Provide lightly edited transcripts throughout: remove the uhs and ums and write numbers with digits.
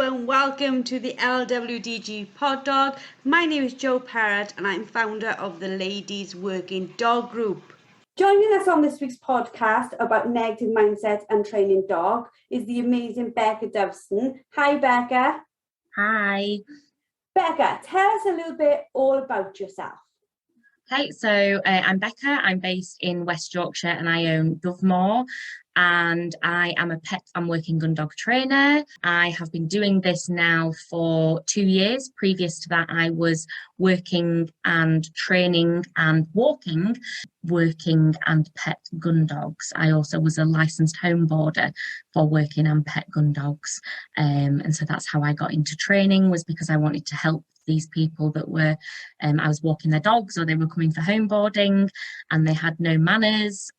and welcome to the LWDG Pod Dog. My name is Jo Perrott and I'm founder of the Ladies Working Dog Group. Joining us on this week's podcast about negative mindsets and training dog is the amazing Becca Doveston. Hi Becca. Hi. Becca, tell us a little bit all about yourself. Okay, so I'm Becca. I'm based in West Yorkshire and I own Dovemoor, and I am a pet and working gundog trainer. I have been doing this now for 2 years. Previous to that, I was working and training and working and pet gundogs. I also was a licensed home boarder for working and pet gundogs. And so that's how I got into training, was because I wanted to help these people that were, I was walking their dogs or they were coming for home boarding and they had no manners,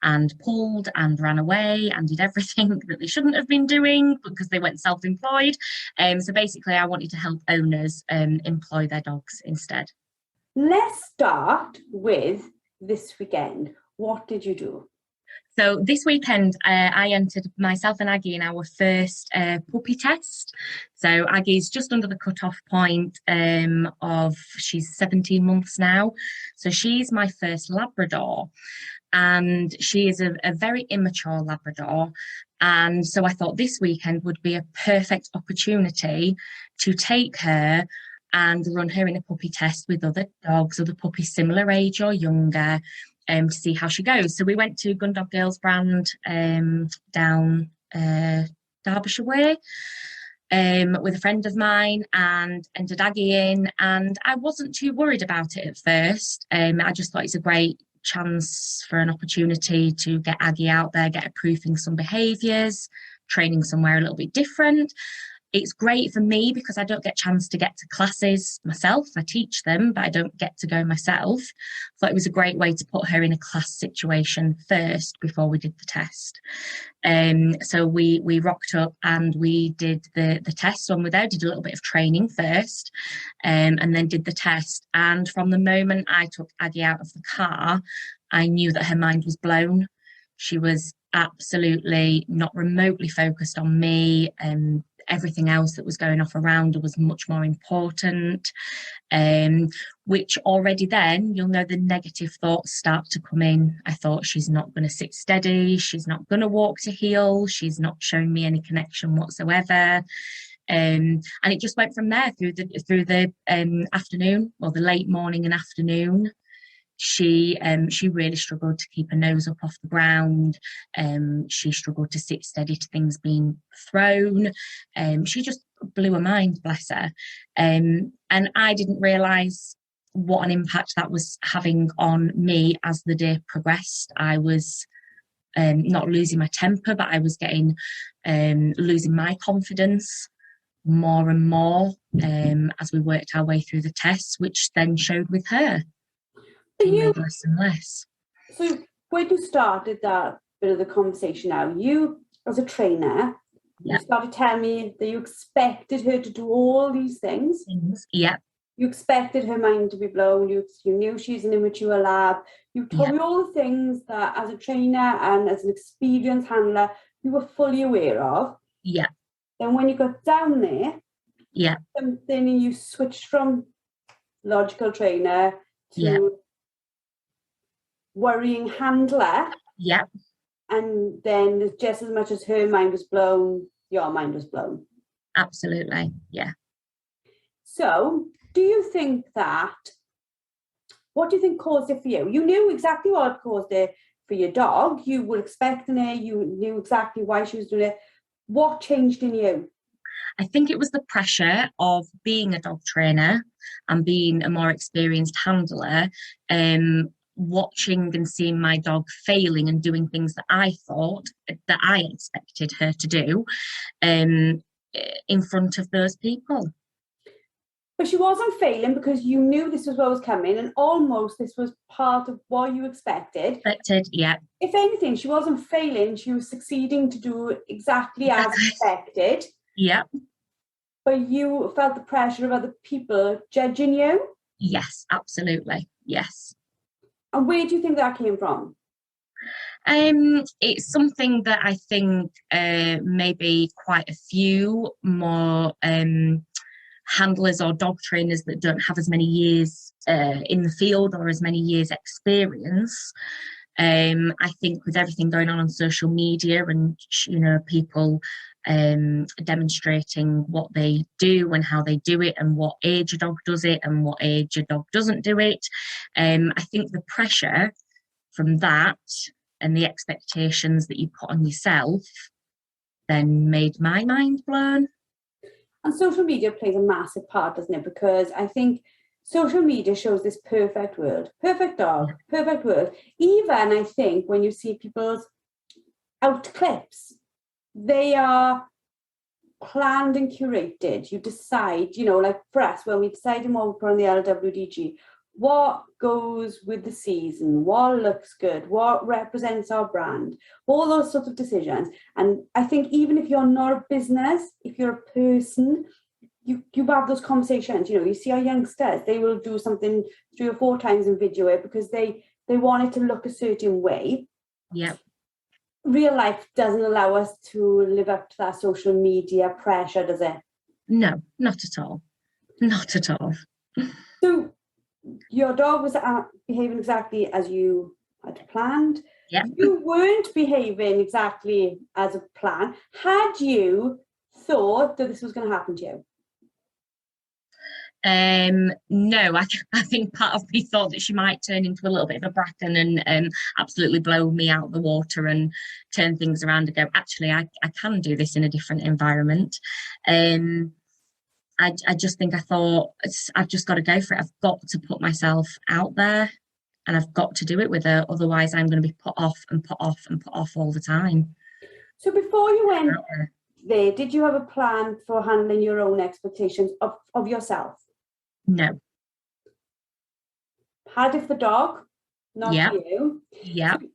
and pulled and ran away and did everything that they shouldn't have been doing because they went self-employed. So basically I wanted to help owners employ their dogs instead. Let's start with this weekend. What did you do? So this weekend, I entered myself and Aggie in our first puppy test. So Aggie's just under the cut-off point of, she's 17 months now. So she's my first Labrador. And she is a very immature Labrador. And so I thought this weekend would be a perfect opportunity to take her and run her in a puppy test with other dogs, other puppies similar age or younger, to see how she goes. So we went to Gundog Girls Brand down Derbyshire way with a friend of mine, and entered Aggie in, and I wasn't too worried about it at first. I just thought it's a great chance for an opportunity to get Aggie out there, get her proofing some behaviours, training somewhere a little bit different. It's great for me because I don't get a chance to get to classes myself. I teach them, but I don't get to go myself. So it was a great way to put her in a class situation first before we did the test. So we rocked up and we did the test on with her, did a little bit of training first, and then did the test. And from the moment I took Aggie out of the car, I knew that her mind was blown. She was absolutely not remotely focused on me, and everything else that was going off around her was much more important, which already then, you'll know the negative thoughts start to come in. I thought, she's not going to sit steady, she's not going to walk to heel, she's not showing me any connection whatsoever. And it just went from there through the afternoon, or the late morning and afternoon. She really struggled to keep her nose up off the ground. She struggled to sit steady to things being thrown. She just blew her mind, bless her. And I didn't realise what an impact that was having on me as the day progressed. I was not losing my temper, but I was getting losing my confidence more and more as we worked our way through the tests, which then showed with her. Less and less. So when you started that bit of the conversation now, you as a trainer, you started telling me that you expected her to do all these things. Yeah. You expected her mind to be blown. You knew she's an immature lab. You told me all the things that as a trainer and as an experienced handler, you were fully aware of. Yeah. Then when you got down there, something, you switched from logical trainer to worrying handler. Yeah. And then just as much as her mind was blown, your mind was blown. Absolutely. Yeah. So what do you think caused it for you? You knew exactly what caused it for your dog. You were expecting it. You knew exactly why she was doing it. What changed in you? I think it was the pressure of being a dog trainer and being a more experienced handler, watching and seeing my dog failing and doing things that I thought that I expected her to do in front of those people. But she wasn't failing because you knew this was what was coming, and almost this was part of what you expected. Yeah. If anything, she wasn't failing, she was succeeding to do exactly as expected. Yeah. But you felt the pressure of other people judging you? Yes, absolutely. Yes. And where do you think that came from? It's something that I think maybe quite a few more handlers or dog trainers that don't have as many years in the field or as many years experience. I think with everything going on social media and, people demonstrating what they do and how they do it and what age a dog does it and what age a dog doesn't do it, I think the pressure from that and the expectations that you put on yourself then made my mind blown. And social media plays a massive part, doesn't it? Because I think social media shows this perfect world, perfect dog, perfect world. Even I think when you see people's out clips, they are planned and curated. You decide, like for us, when we decided what we put on the LWDG, what goes with the season, what looks good, what represents our brand, all those sorts of decisions. And I think even if you're not a business, if you're a person, you have those conversations. You see our youngsters, they will do something 3 or 4 times and video it because they want it to look a certain way. Yeah. Real life doesn't allow us to live up to that social media pressure, does it? No, not at all. Not at all. So your dog was behaving exactly as you had planned. Yeah. You weren't behaving exactly as a plan. Had you thought that this was going to happen to you? No, I think part of me thought that she might turn into a little bit of a bracken and absolutely blow me out of the water and turn things around and go, actually, I can do this in a different environment. I just think I thought, I've just got to go for it. I've got to put myself out there and I've got to do it with her. Otherwise, I'm going to be put off and put off and put off all the time. So before you went there, did you have a plan for handling your own expectations of yourself? No. Had it for the dog, not you. Yeah. So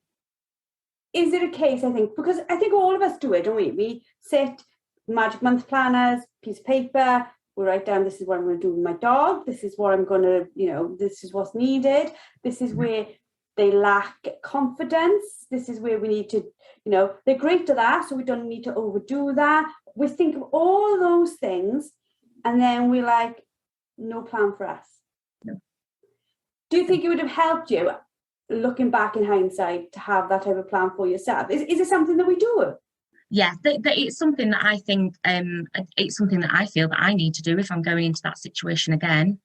is it a case, I think, because I think all of us do it, don't we? We sit, magic month planners, piece of paper, we write down, this is what I'm going to do with my dog, this is what I'm going to, this is what's needed, this is where they lack confidence, this is where we need to, they're great at that, so we don't need to overdo that. We think of all those things, and then we're like, no plan for us. No. Do you think it would have helped you, looking back in hindsight, to have that type of plan for yourself? Is it something that we do? Yeah, it's something that I think, it's something that I feel that I need to do if I'm going into that situation again.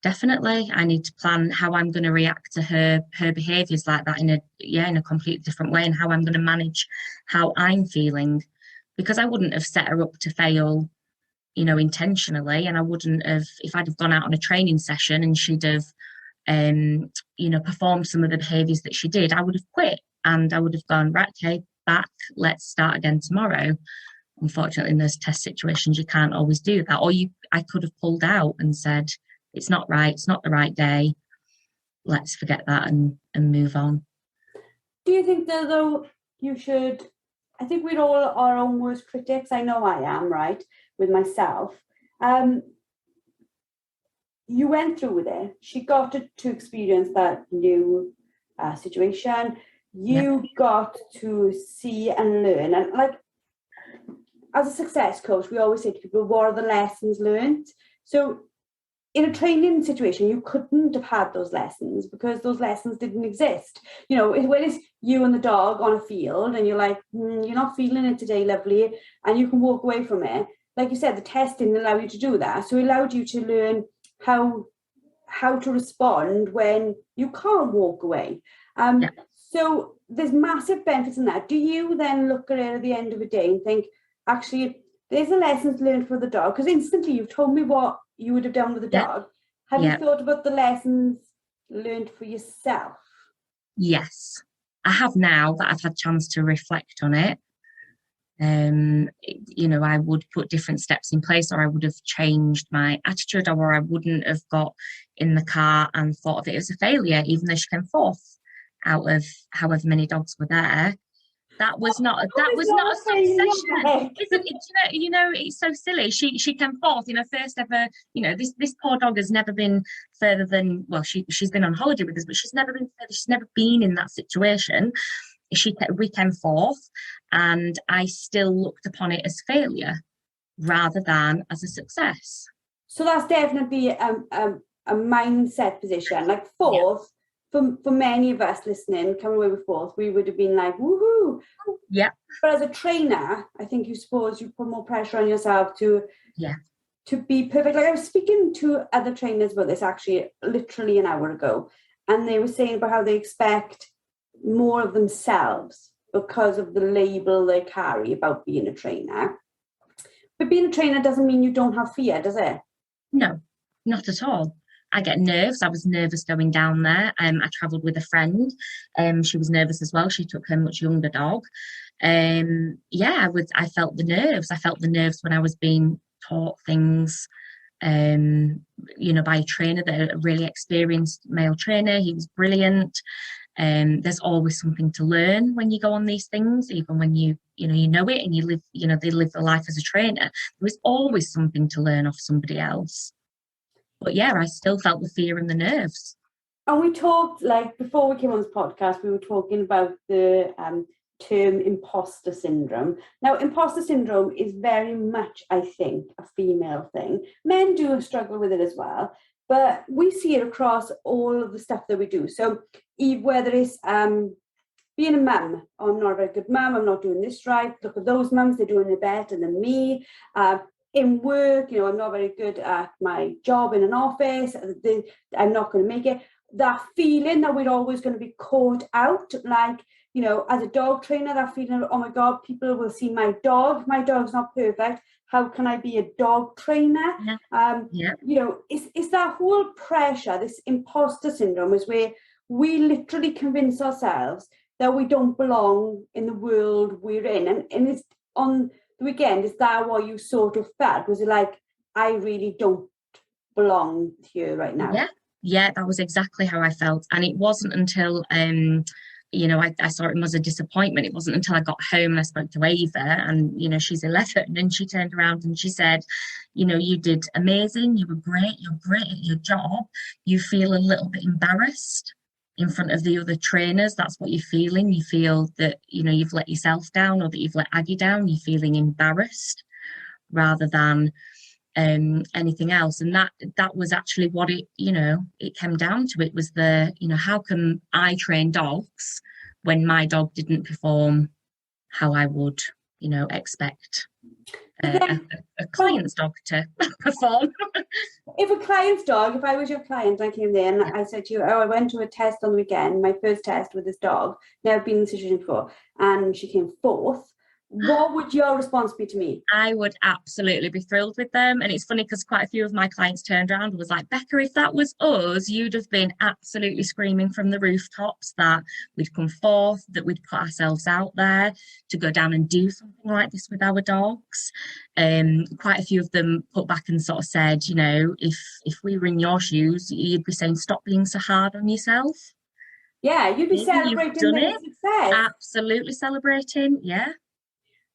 Definitely, I need to plan how I'm going to react to her behaviours like that in a completely different way, and how I'm going to manage how I'm feeling, because I wouldn't have set her up to fail, intentionally, and I wouldn't have, if I'd have gone out on a training session and she'd have, performed some of the behaviours that she did, I would have quit and I would have gone, right, okay, back, let's start again tomorrow. Unfortunately, in those test situations, you can't always do that. Or I could have pulled out and said, it's not right, it's not the right day, let's forget that and move on. Do you think that, though, you should, I think we're all our own worst critics. I know I am, right, with myself. You went through with it. She got to experience that new situation. You got to see and learn. And like, as a success coach, we always say to people, what are the lessons learned? So in a training situation, you couldn't have had those lessons because those lessons didn't exist. When it's you and the dog on a field and you're like, you're not feeling it today, lovely, and you can walk away from it. Like you said, the test didn't allow you to do that. So it allowed you to learn how to respond when you can't walk away. So there's massive benefits in that. Do you then look at it at the end of the day and think, actually, there's the lessons learned for the dog? Because instantly you've told me what you would have done with the dog. Have you thought about the lessons learned for yourself? Yes, I have, now that I've had a chance to reflect on it. I would put different steps in place, or I would have changed my attitude, or I wouldn't have got in the car and thought of it as a failure, even though she came fourth out of however many dogs were there. That was not a succession. Isn't it? It's so silly. She came fourth in her first ever. This poor dog has never been further than, well, she's been on holiday with us, but she's never been further. She's never been in that situation. we came fourth, and I still looked upon it as failure rather than as a success. So that's definitely a mindset position. Like fourth, for many of us listening, coming away with fourth, we would have been like, woohoo. Yeah. But as a trainer, I think you put more pressure on yourself to be perfect. Like I was speaking to other trainers about this actually literally an hour ago, and they were saying about how they expect more of themselves because of the label they carry about being a trainer. But being a trainer doesn't mean you don't have fear, does it? No, not at all. I get nerves. I was nervous going down there. I travelled with a friend. She was nervous as well. She took her much younger dog. I felt the nerves. I felt the nerves when I was being taught things, by a trainer, a really experienced male trainer. He was brilliant. There's always something to learn when you go on these things, even when you know it and you live, they live the life as a trainer. There is always something to learn off somebody else. But yeah, I still felt the fear and the nerves. And we talked, like, before we came on this podcast, we were talking about the term imposter syndrome. Now, imposter syndrome is very much, I think, a female thing. Men do struggle with it as well, but we see it across all of the stuff that we do. So whether it's being a mum, oh, I'm not a very good mum, I'm not doing this right, look at those mums, they're doing it better than me. In work, I'm not very good at my job in an office, I'm not going to make it. That feeling that we're always going to be caught out, like, as a dog trainer, that feeling of, oh my God, people will see my dog's not perfect, how can I be a dog trainer? It's that whole pressure, this imposter syndrome is where we literally convince ourselves that we don't belong in the world we're in. And it's on the weekend, is that what you sort of felt? Was it like, I really don't belong here right now? Yeah, that was exactly how I felt. And it wasn't until I saw it as a disappointment. It wasn't until I got home and I spoke to Ava, and she's 11, and she turned around and she said, you did amazing, you're great at your job. You feel a little bit embarrassed in front of the other trainers. That's what you're feeling. You feel that you've let yourself down, or that you've let Aggie down. You're feeling embarrassed rather than anything else. And that was actually what it came down to. It was how can I train dogs when my dog didn't perform how I would expect a client's dog to perform. If I was your client, I came there and I said to you, I went to a test on the weekend, my first test with this dog, never been in this situation before, and she came fourth, what would your response be to me? I would absolutely be thrilled with them. And it's funny because quite a few of my clients turned around and was like, Becca, if that was us, you'd have been absolutely screaming from the rooftops that we'd come forth, that we'd put ourselves out there to go down and do something like this with our dogs. Quite a few of them put back and sort of said, if we were in your shoes, you'd be saying, stop being so hard on yourself. Yeah, you'd be celebrating their success. Absolutely celebrating, yeah.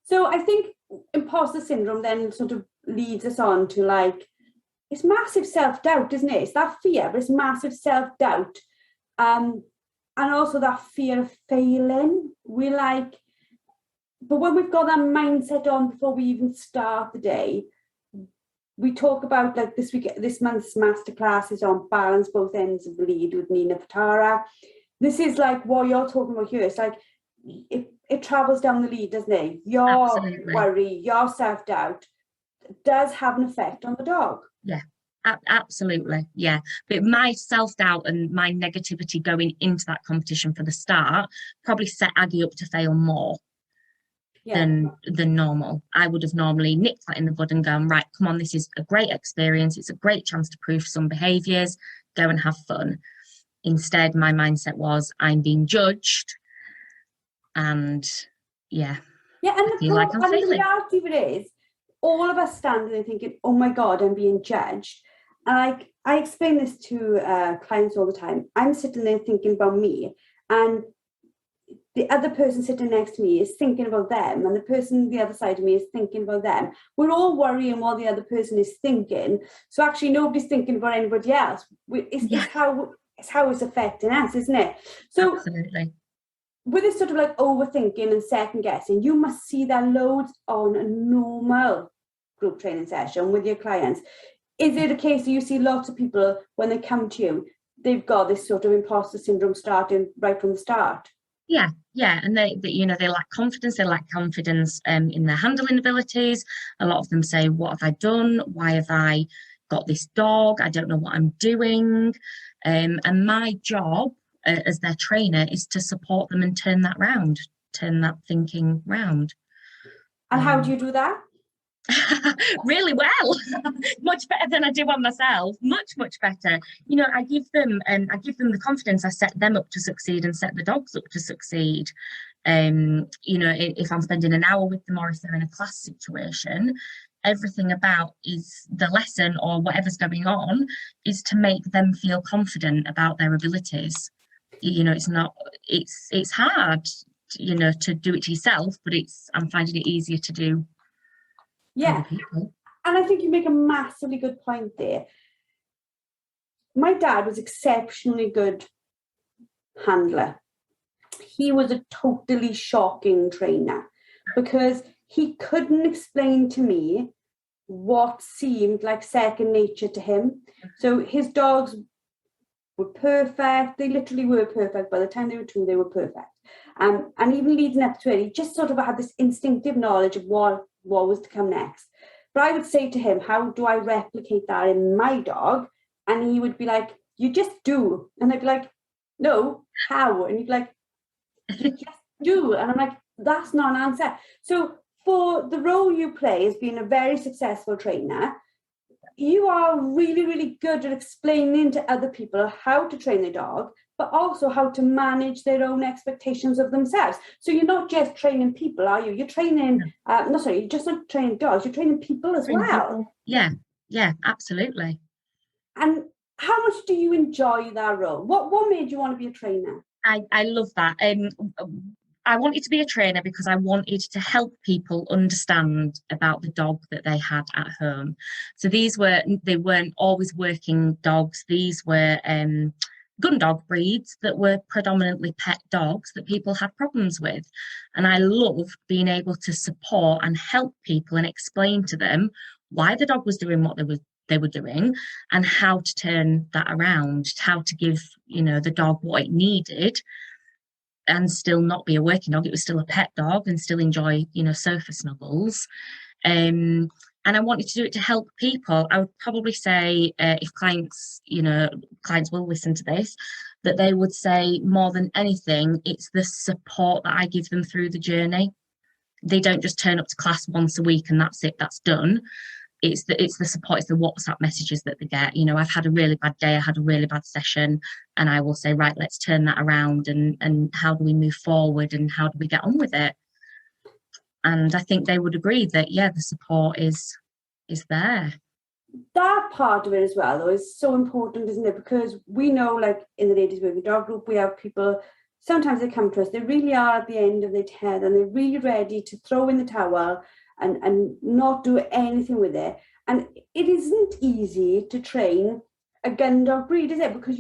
So I think imposter syndrome then sort of leads us on to, like, it's massive self-doubt, isn't it? It's that fear, but it's massive self-doubt. And also that fear of failing. But when we've got that mindset on before we even start the day, we talk about, like, this month's masterclass is on balance both ends of the lead with Nina Patara. This is like what you're talking about here. It's like, it travels down the lead, doesn't it? Your Absolutely. worry, your self-doubt does have an effect on the dog. Yeah, absolutely. Yeah. But my self-doubt and my negativity going into that competition for the start probably set Aggie up to fail more than normal. I would have normally nipped that in the bud and gone, right, come on, this is a great experience. It's a great chance to prove some behaviours, go and have fun. Instead, my mindset was, I'm being judged. And and the reality of it is, all of us standing there thinking, oh my God, I'm being judged. And I explain this to clients all the time. I'm sitting there thinking about me, and the other person sitting next to me is thinking about them, and the person the other side of me is thinking about them. We're all worrying what the other person is thinking. So actually nobody's thinking about anybody else. It's how it's affecting us, isn't it? So absolutely. with this sort of like overthinking and second guessing, you must see that loads on a normal group training session with your clients. Is it a case that you see lots of people when they come to you, they've got this sort of imposter syndrome starting right from the start? Yeah, and they lack confidence. They lack confidence in their handling abilities. A lot of them say, "What have I done? Why have I got this dog? I don't know what I'm doing." And my job as their trainer is to support them and turn that thinking round. And how do you do that? Really well. Much better than I do on myself. Much better. I give them the confidence. I set them up to succeed and set the dogs up to succeed. If I'm spending an hour with them or if they're in a class situation, everything about is the lesson or whatever's going on is to make them feel confident about their abilities. It's hard, to do it to yourself, but I'm finding it easier to do. Yeah, and I think you make a massively good point there. My dad was exceptionally good handler. He was a totally shocking trainer because he couldn't explain to me what seemed like second nature to him. So his dogs were perfect. They literally were perfect. By the time they were 2, they were perfect. And even leading up to it, he just sort of had this instinctive knowledge of what was to come next. But I would say to him, how do I replicate that in my dog? And he would be like, you just do. And I'd be like, no, how? And he'd be like, you just do. And I'm like, that's not an answer. So for the role you play as being a very successful trainer, you are really, really good at explaining to other people how to train their dog, but also how to manage their own expectations of themselves. So you're not just training people, are you? You're training, you're just not training dogs, you're training people as well. Yeah, absolutely. And how much do you enjoy that role? What made you want to be a trainer? I love that. I wanted to be a trainer because I wanted to help people understand about the dog that they had at home. So they weren't always working dogs. These were gundog breeds that were predominantly pet dogs that people had problems with. And I loved being able to support and help people and explain to them why the dog was doing what they were doing and how to turn that around, how to give, the dog what it needed and still not be a working dog. It was still a pet dog and still enjoy, sofa snuggles. And I wanted to do it to help people. I would probably say if clients will listen to this, that they would say more than anything, it's the support that I give them through the journey. They don't just turn up to class once a week and that's it, that's done. It's the support, it's the WhatsApp messages that they get. I've had a really bad day, I had a really bad session, and I will say, right, let's turn that around and how do we move forward and how do we get on with it? And I think they would agree that, yeah, the support is there. That part of it as well, though, is so important, isn't it? Because we know, like in the Ladies Working Dog Group, we have people, sometimes they come to us, they really are at the end of their tether and they're really ready to throw in the towel and not do anything with it. And it isn't easy to train a gundog breed, is it? Because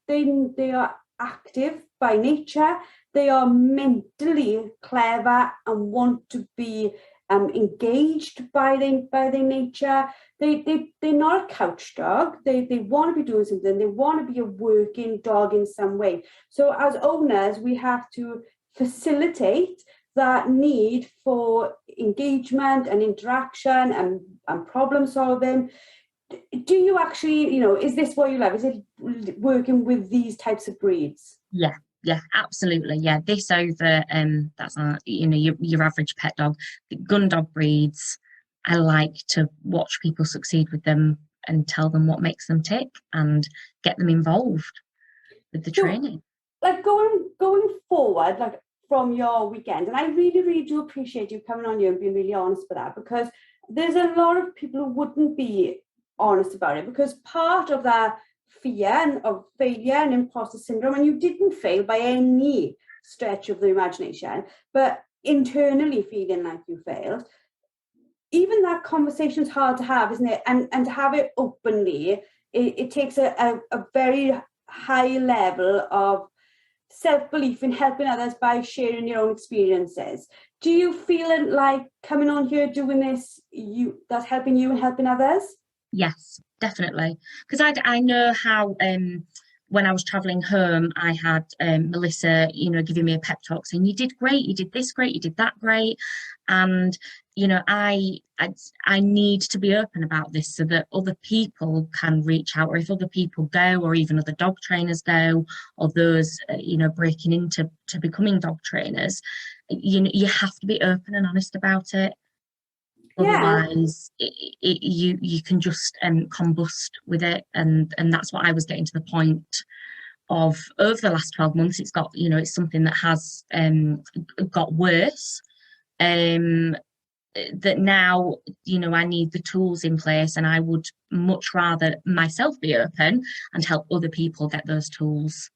they are active by nature, they are mentally clever and want to be engaged by their nature. They're not a couch dog. They want to be doing something. They want to be a working dog in some way. So as owners, we have to facilitate that need for engagement and interaction and problem solving. Do you actually, is this what you love? Is it working with these types of breeds? Yeah, absolutely. Yeah, this over that's your average pet dog. The gundog breeds, I like to watch people succeed with them and tell them what makes them tick and get them involved with the training. Like going forward, like from your weekend, and I really, really do appreciate you coming on here and being really honest with that, because there's a lot of people who wouldn't be honest about it, because part of that fear and of failure and imposter syndrome, and you didn't fail by any stretch of the imagination, but internally feeling like you failed, even that conversation's hard to have, isn't it? And to have it openly, it takes a very high level of self-belief in helping others by sharing your own experiences. Do you feel like coming on here doing this, that's helping you and helping others? Yes, definitely. Because I know how when I was travelling home, I had Melissa, giving me a pep talk saying, you did great, you did this great, you did that great. And, I need to be open about this so that other people can reach out, or if other people go, or even other dog trainers go, or those, breaking into becoming dog trainers, you have to be open and honest about it. Otherwise, you can just combust with it, and that's what I was getting to the point of over the last 12 months. It's got, it's something that has got worse. That now, I need the tools in place, and I would much rather myself be open and help other people get those tools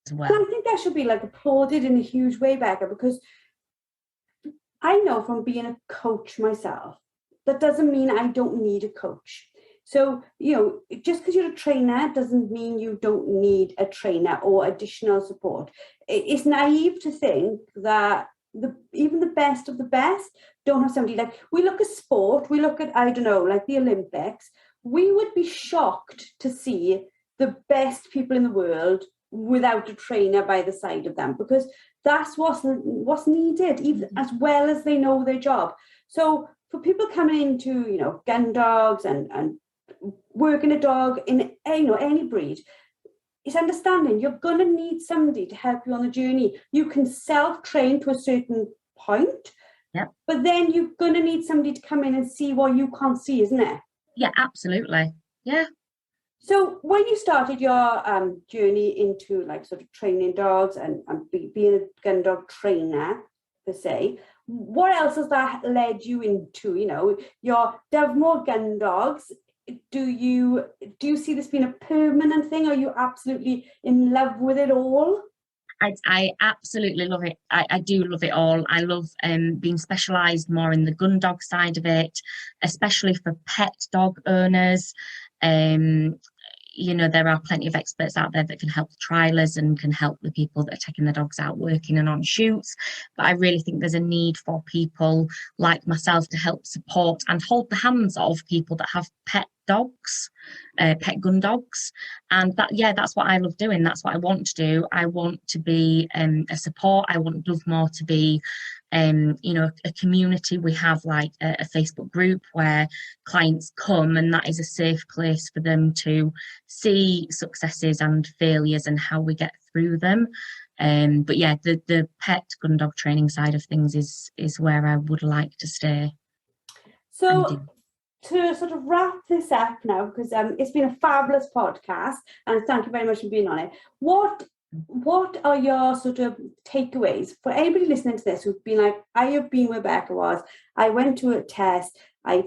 as well. And I think that should be applauded in a huge way, Becca, because I know from being a coach myself, that doesn't mean I don't need a coach. So, just because you're a trainer doesn't mean you don't need a trainer or additional support. It's naive to think that even the best of the best don't have somebody. We look at sport, we look at, the Olympics, we would be shocked to see the best people in the world without a trainer by the side of them, because that's what's needed, even as well as they know their job. So for people coming into, gundogs and working a dog in, any breed, it's understanding you're going to need somebody to help you on the journey. You can self-train to a certain point, but then you're going to need somebody to come in and see what you can't see, isn't it? Yeah, absolutely. Yeah. So when you started your journey into sort of training dogs and being a gun dog trainer per se, what else has that led you into? Your Dovemoor gun dogs. Do you see this being a permanent thing? Are you absolutely in love with it all? I absolutely love it. I do love it all. I love being specialised more in the gun dog side of it, especially for pet dog owners. There are plenty of experts out there that can help the trialers and can help the people that are taking the dogs out working and on shoots. But I really think there's a need for people like myself to help support and hold the hands of people that have pet dogs, pet gun dogs. And that's what I love doing. That's what I want to do. I want to be a support. I want Dovemoor to be a community. We have a Facebook group where clients come, and that is a safe place for them to see successes and failures and how we get through them. But yeah, the pet gun dog training side of things is where I would like to stay. So to sort of wrap this up now, because it's been a fabulous podcast, and thank you very much for being on it. What are your sort of takeaways for anybody listening to this who've been like, I have been where Becca was, I went to a test, I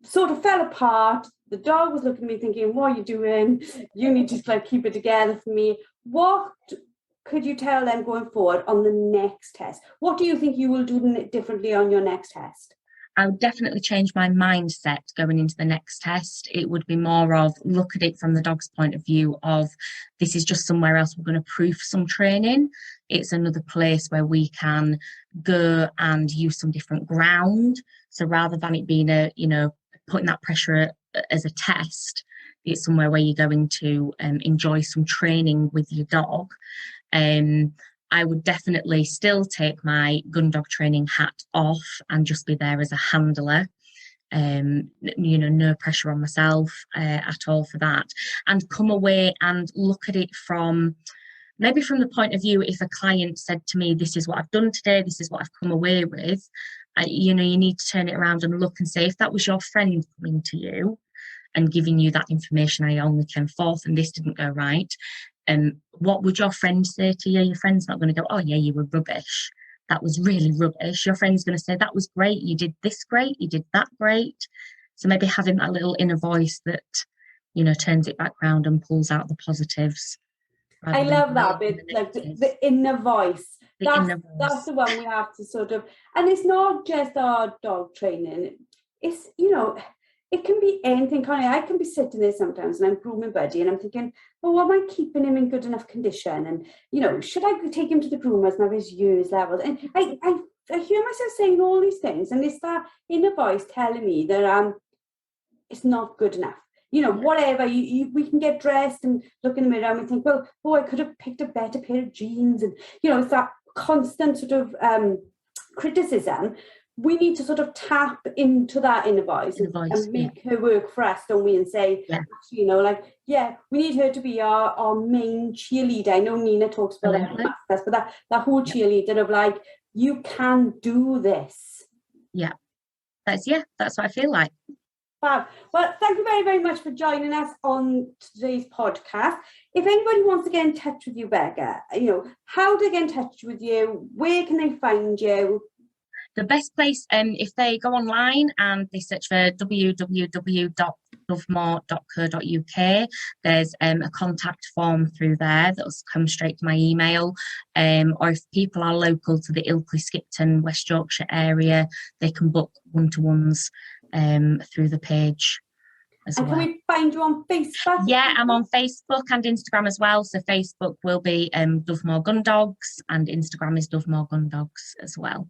sort of fell apart, the dog was looking at me thinking, what are you doing? You need to keep it together for me. What could you tell them going forward on the next test? What do you think you will do differently on your next test? I would definitely change my mindset going into the next test. It would be more of look at it from the dog's point of view of this is just somewhere else we're going to proof some training. It's another place where we can go and use some different ground. So rather than it being putting that pressure as a test, it's somewhere where you're going to enjoy some training with your dog. I would definitely still take my gun dog training hat off and just be there as a handler. No pressure on myself at all for that, and come away and look at it from the point of view, if a client said to me, this is what I've done today, this is what I've come away with, you need to turn it around and look and say, if that was your friend coming to you and giving you that information, I only came forth and this didn't go right, what would your friend say to you? Your friend's not going to go, oh yeah, you were rubbish, that was really rubbish. Your friend's going to say, that was great, you did this great, you did that great. So maybe having that little inner voice that turns it back round and pulls out the positives. I love that bit, the inner voice. That's the one we have to sort of, and it's not just our dog training, it's it can be anything, can't it? I can be sitting there sometimes and I'm grooming Buddy and I'm thinking, oh, am I keeping him in good enough condition? And, you know, should I take him to the groomers and have his years levels? And I hear myself saying all these things, and it's that inner voice telling me that it's not good enough. You know, whatever, we can get dressed and look in the mirror and we think, well, oh, I could have picked a better pair of jeans. And, you know, it's that constant sort of criticism. We need to sort of tap into that inner voice and make her work for us, don't we? And say, actually, you know, like, we need her to be our main cheerleader. I know Nina talks about that, but that whole cheerleader of like, you can do this. Yeah, that's what I feel like. Wow. Well, thank you very, very much for joining us on today's podcast. If anybody wants to get in touch with you, Becca, you know, how do they get in touch with you? Where can they find you? The best place, if they go online and they search for www.dovemoor.co.uk, there's a contact form through there that'll come straight to my email. Or if people are local to the Ilkley, Skipton, West Yorkshire area, they can book one-to-ones through the page as well. Can we find you on Facebook? Yeah, I'm on Facebook and Instagram as well. So Facebook will be Dovemoor Gundogs and Instagram is Dovemoor Gundogs as well.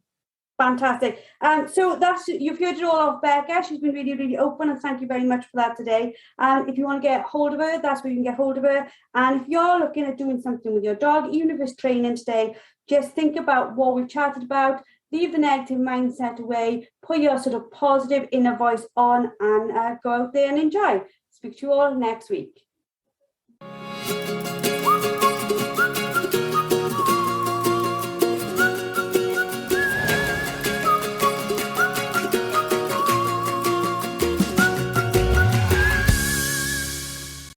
Fantastic. So you've heard it all of Becca. She's been really, really open, and thank you very much for that today. If you want to get hold of her, that's where you can get hold of her. And if you're looking at doing something with your dog, even if it's training today, just think about what we've chatted about. Leave the negative mindset away. Put your sort of positive inner voice on, and go out there and enjoy. Speak to you all next week.